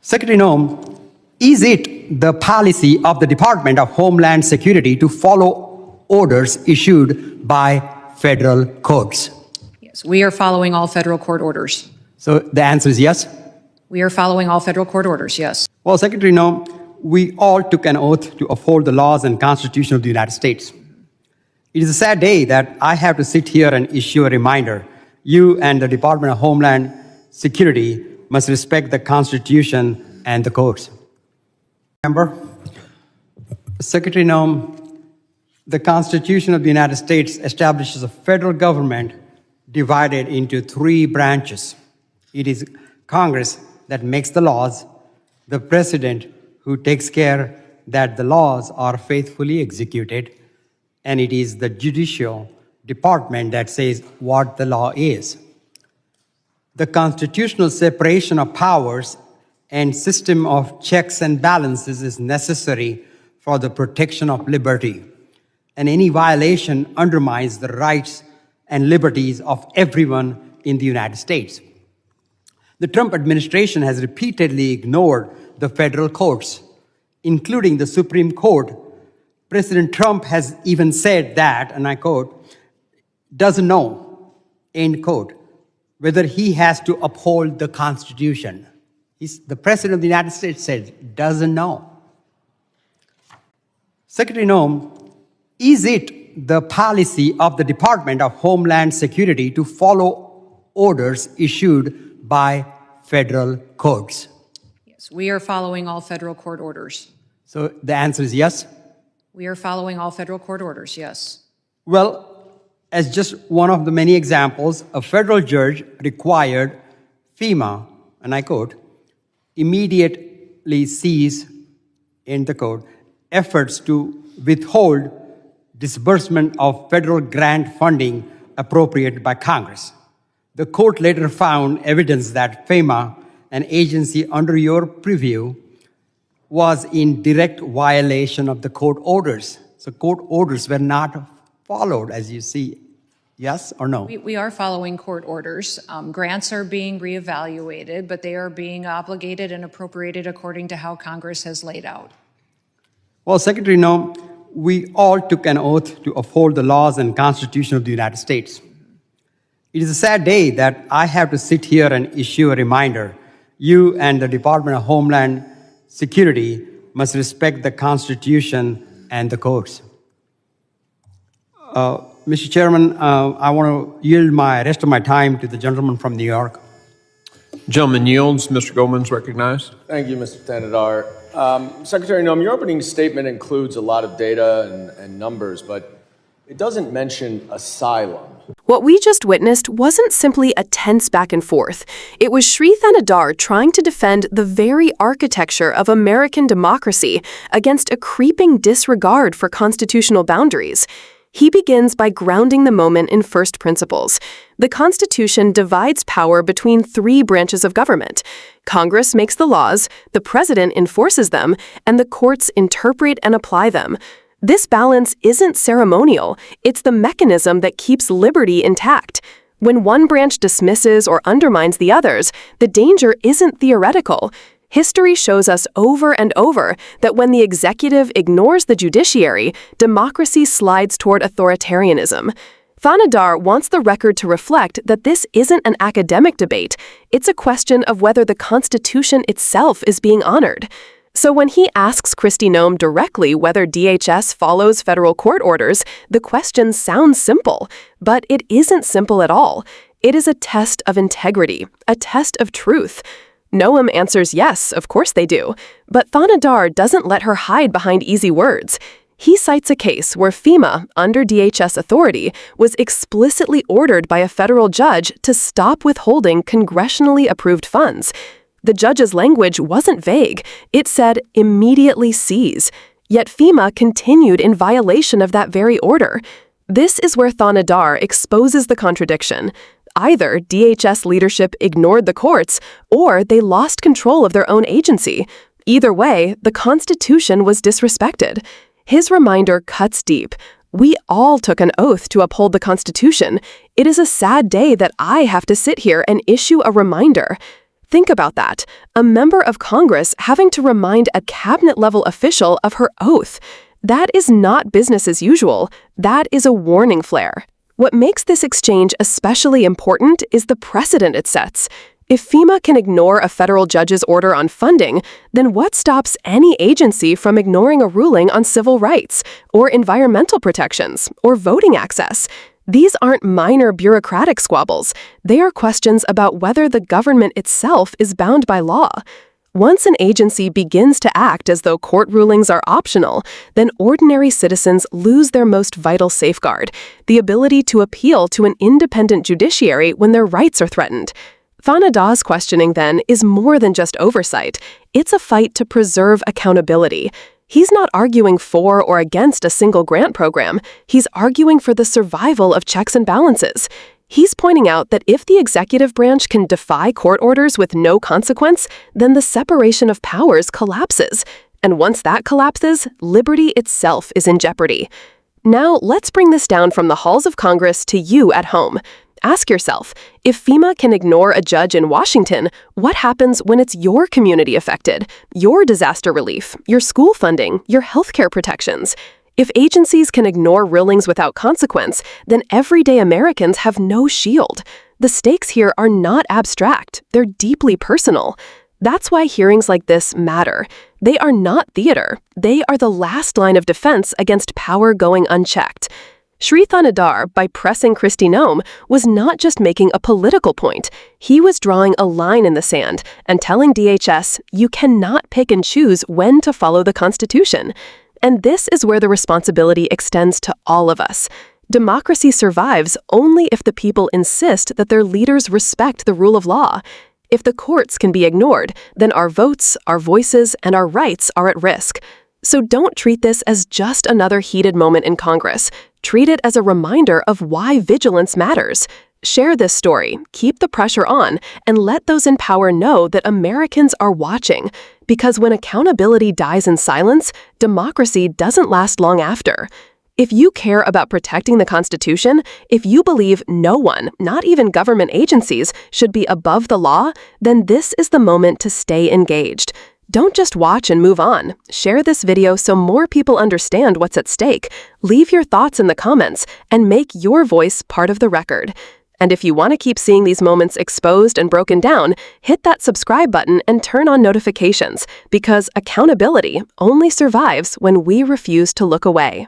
Secretary Noem, is it the policy of the Department of Homeland Security to follow orders issued by federal courts? Yes, we are following all federal court orders. So the answer is yes? We are following all federal court orders, yes. Well, Secretary Noem, we all took an oath to uphold the laws and Constitution of the United States. It is a sad day that I have to sit here and issue a reminder. You and the Department of Homeland Security must respect the Constitution and the courts. Remember, Secretary Noem, the Constitution of the United States establishes a federal government divided into three branches. It is Congress that makes the laws, the President who takes care that the laws are faithfully executed, and it is the judicial department that says what the law is. The constitutional separation of powers and system of checks and balances is necessary for the protection of liberty, and any violation undermines the rights and liberties of everyone in the United States. The Trump administration has repeatedly ignored the federal courts, including the Supreme Court. President Trump has even said that, and I quote, doesn't know, end quote, whether he has to uphold the Constitution. The President of the United States said, doesn't know. Secretary Noem, is it the policy of the Department of Homeland Security to follow orders issued by federal courts? Yes, we are following all federal court orders. So the answer is yes? We are following all federal court orders, yes. Well, as just one of the many examples, a federal judge required FEMA, and I quote, immediately cease, in the code, efforts to withhold disbursement of federal grant funding appropriated by Congress. The court later found evidence that FEMA, an agency under your purview, was in direct violation of the court orders. So court orders were not followed, as you see. Yes or no? We are following court orders. Grants are being reevaluated, but they are being obligated and appropriated according to how Congress has laid out. Well, Secretary Noem, we all took an oath to uphold the laws and Constitution of the United States. It is a sad day that I have to sit here and issue a reminder. You and the Department of Homeland Security must respect the Constitution and the courts. Mr. Chairman, I want to yield my rest of my time to the gentleman from New York. Gentleman yields. Mr. Goldman is recognized. Thank you, Mr. Thanedar. Secretary Noem, your opening statement includes a lot of data and numbers, but it doesn't mention asylum. What we just witnessed wasn't simply a tense back and forth. It was Shri Thanedar trying to defend the very architecture of American democracy against a creeping disregard for constitutional boundaries. He begins by grounding the moment in first principles. The Constitution divides power between three branches of government. Congress makes the laws, the President enforces them, and the courts interpret and apply them. This balance isn't ceremonial. It's the mechanism that keeps liberty intact. When one branch dismisses or undermines the others, the danger isn't theoretical. History shows us over and over that when the executive ignores the judiciary, democracy slides toward authoritarianism. Thanedar wants the record to reflect that this isn't an academic debate. It's a question of whether the Constitution itself is being honored. So when he asks Kristi Noem directly whether DHS follows federal court orders, the question sounds simple, but it isn't simple at all. It is a test of integrity, a test of truth. Noem answers yes, of course they do, but Thanedar doesn't let her hide behind easy words. He cites a case where FEMA, under DHS authority, was explicitly ordered by a federal judge to stop withholding congressionally approved funds. The judge's language wasn't vague. It said, immediately seize. Yet FEMA continued in violation of that very order. This is where Thanedar exposes the contradiction. Either DHS leadership ignored the courts, or they lost control of their own agency. Either way, the Constitution was disrespected. His reminder cuts deep. We all took an oath to uphold the Constitution. It is a sad day that I have to sit here and issue a reminder. Think about that. A member of Congress having to remind a cabinet-level official of her oath. That is not business as usual. That is a warning flare. What makes this exchange especially important is the precedent it sets. If FEMA can ignore a federal judge's order on funding, then what stops any agency from ignoring a ruling on civil rights, or environmental protections, or voting access? These aren't minor bureaucratic squabbles. They are questions about whether the government itself is bound by law. Once an agency begins to act as though court rulings are optional, then ordinary citizens lose their most vital safeguard, the ability to appeal to an independent judiciary when their rights are threatened. Thanedar's questioning, then, is more than just oversight. It's a fight to preserve accountability. He's not arguing for or against a single grant program. He's arguing for the survival of checks and balances. He's pointing out that if the executive branch can defy court orders with no consequence, then the separation of powers collapses. And once that collapses, liberty itself is in jeopardy. Now, let's bring this down from the halls of Congress to you at home. Ask yourself, if FEMA can ignore a judge in Washington, what happens when it's your community affected, your disaster relief, your school funding, your healthcare protections? If agencies can ignore rulings without consequence, then everyday Americans have no shield. The stakes here are not abstract, they're deeply personal. That's why hearings like this matter. They are not theater. They are the last line of defense against power going unchecked. Shri Thanedar, by pressing Kristi Noem, was not just making a political point. He was drawing a line in the sand and telling DHS, you cannot pick and choose when to follow the Constitution. And this is where the responsibility extends to all of us. Democracy survives only if the people insist that their leaders respect the rule of law. If the courts can be ignored, then our votes, our voices, and our rights are at risk. So don't treat this as just another heated moment in Congress. Treat it as a reminder of why vigilance matters. Share this story, keep the pressure on, and let those in power know that Americans are watching. Because when accountability dies in silence, democracy doesn't last long after. If you care about protecting the Constitution, if you believe no one, not even government agencies, should be above the law, then this is the moment to stay engaged. Don't just watch and move on. Share this video so more people understand what's at stake. Leave your thoughts in the comments and make your voice part of the record. And if you want to keep seeing these moments exposed and broken down, hit that subscribe button and turn on notifications, because accountability only survives when we refuse to look away.